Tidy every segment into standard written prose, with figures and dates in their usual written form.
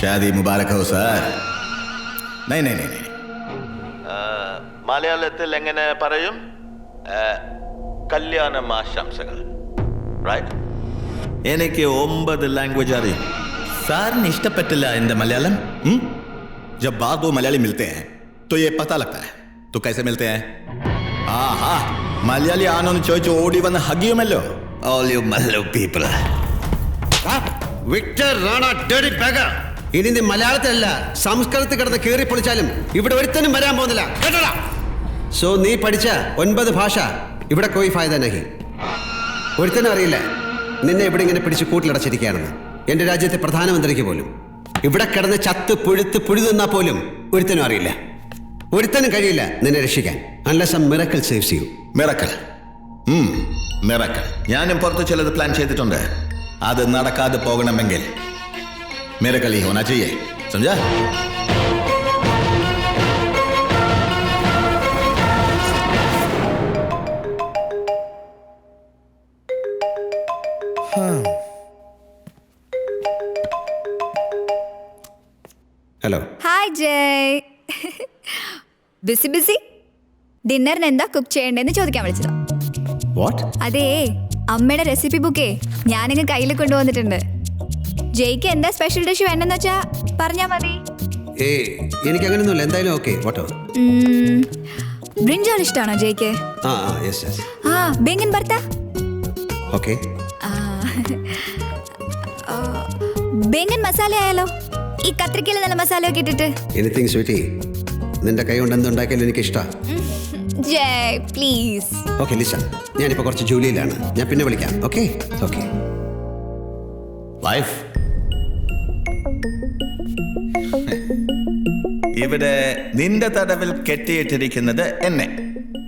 शादी मुबारक हो सर. नहीं. മലയാളത്തിൽ എങ്ങനെ പറയും? കല്യാണം ആശംസകൾ. റൈറ്റ്? എനിക്ക് 9 ലാംഗ്വേജ് അറിയും. സാറിന് ഇഷ്ടപ്പെട്ടില്ല എന്റെ മലയാളം? जब बार दो मलयाली मिलते हैं तो ये पता लगता है. तो कैसे मिलते हैं? ആഹാ, മലയാളി ആണോന്ന് ചോദിച്ചു ഓടി വന്ന് ഹഗിയുമല്ലോ. All you Mallu people. Victor Rana daddy bugger. ഇനി നീ മലയാളത്തിലല്ല സംസ്കൃതത്തിൽ കിടന്ന് കീറി പൊളിച്ചാലും ഇവിടെ ഒരുത്തനും വരാൻ പോകുന്നില്ല കേട്ടോടാ. സോ നീ പഠിച്ച 9 ഭാഷ ഇവിടെ കോയി ഫായദ നഹി. ഒരുത്തനും അറിയില്ല നിന്നെ ഇവിടെ ഇങ്ങനെ പിടിച്ച് കൂട്ടിലടച്ചിരിക്കുകയാണെന്ന്. എന്റെ രാജ്യത്തെ പ്രധാനമന്ത്രിക്ക് പോലും ഇവിടെ കിടന്ന് ചത്ത് പുഴുതുന്നാ പോലും ഒരുത്തനും അറിയില്ല. ഒരുത്തനും കഴിയില്ല നിന്നെ രക്ഷിക്കാൻ. Unless a miracle saves you. Miracle. Miracle. ഞാനും പുറത്ത് ചിലത് പ്ലാൻ ചെയ്തിട്ടുണ്ട്. അത് നടക്കാതെ പോകണമെങ്കിൽ മിറക്കൽ ഹി ഹോനാ ചാഹിയേ. സമझा? ഹലോ. ഹായ് ജയ്. ബിസി ഡിന്നറിന് എന്താ കുക്ക് ചെയ്യണ്ടെന്ന് ചോദിക്കാൻ വിളിച്ചതാ. വാട്ട്? അതേ, അമ്മയുടെ റെസിപ്പി ബുക്കേ ഞാനിങ്ങ് കയ്യിൽ കൊണ്ടുവന്നിട്ടുണ്ട്. ജയ്ക്ക് എന്താ സ്പെഷ്യൽ ഡിഷ് വേണ്ടെന്ന് വെച്ചാ പറഞ്ഞാ മതി. എനിക്ക് അങ്ങനെയൊന്നുമില്ല. എന്തായാലും ഓക്കെ. വാട്ടോ? ബ്രിഞ്ചാൾ ഇഷ്ടമാണോ ജയ്ക്ക്? ആ ബേങ്ങൻ ഭർത്ത. ഓക്കെ. ബേങ്ങൻ മസാല ആയാലോ? ഈ കത്രിക്കയിൽ നല്ല മസാലയൊക്കെ ഇട്ടിട്ട്. എനിത്തിങ് സ്വീറ്റി, നിന്റെ കൈ കൊണ്ട് എന്തുണ്ടാക്കിയാലും എനിക്ക് ഇഷ്ടമാണ്. ജയ് പ്ലീസ്. ഓക്കെ ലിസൺ, ഞാനിപ്പോൾ കുറച്ച് ജോലിയിലാണ്. ഞാൻ പിന്നെ വിളിക്കാം. Okay okay. വൈഫ്, ഇവിടെ നിന്റെ തടവിൽ കെട്ടിയിട്ടിരിക്കുന്നത് എന്നെ,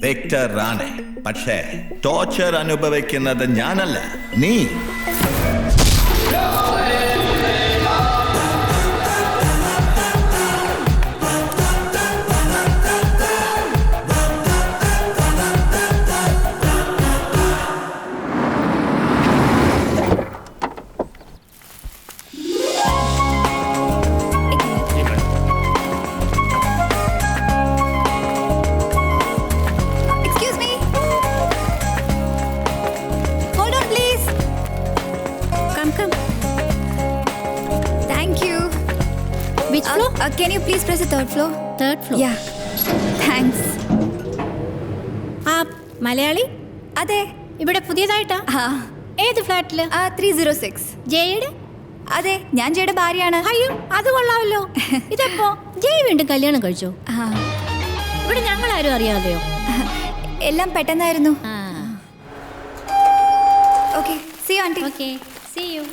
വിക്ടർ റാണെ. പക്ഷേ ടോർച്ചർ അനുഭവിക്കുന്നത് ഞാനല്ല, നീ. Can you please press the third floor? Third floor. Yeah. Thanks. Malayali? അതെ. ഇവിടെ പുതിയതായിട്ടാ? ഏത് ഫ്ലാറ്റില്? 306. ജയുടെ? അതെ, ഞാൻ ജയുടെ ഭാര്യയാണ്. അയ്യോ, അത് കൊള്ളാമല്ലോ. ഇതെപ്പോ ജയ് വീണ്ടും കല്യാണം കഴിച്ചോ? ഇവിടെ ഞങ്ങൾ ആരും അറിയാതെയോ? എല്ലാം പെട്ടെന്നായിരുന്നു. Okay, see you auntie. Okay, see you.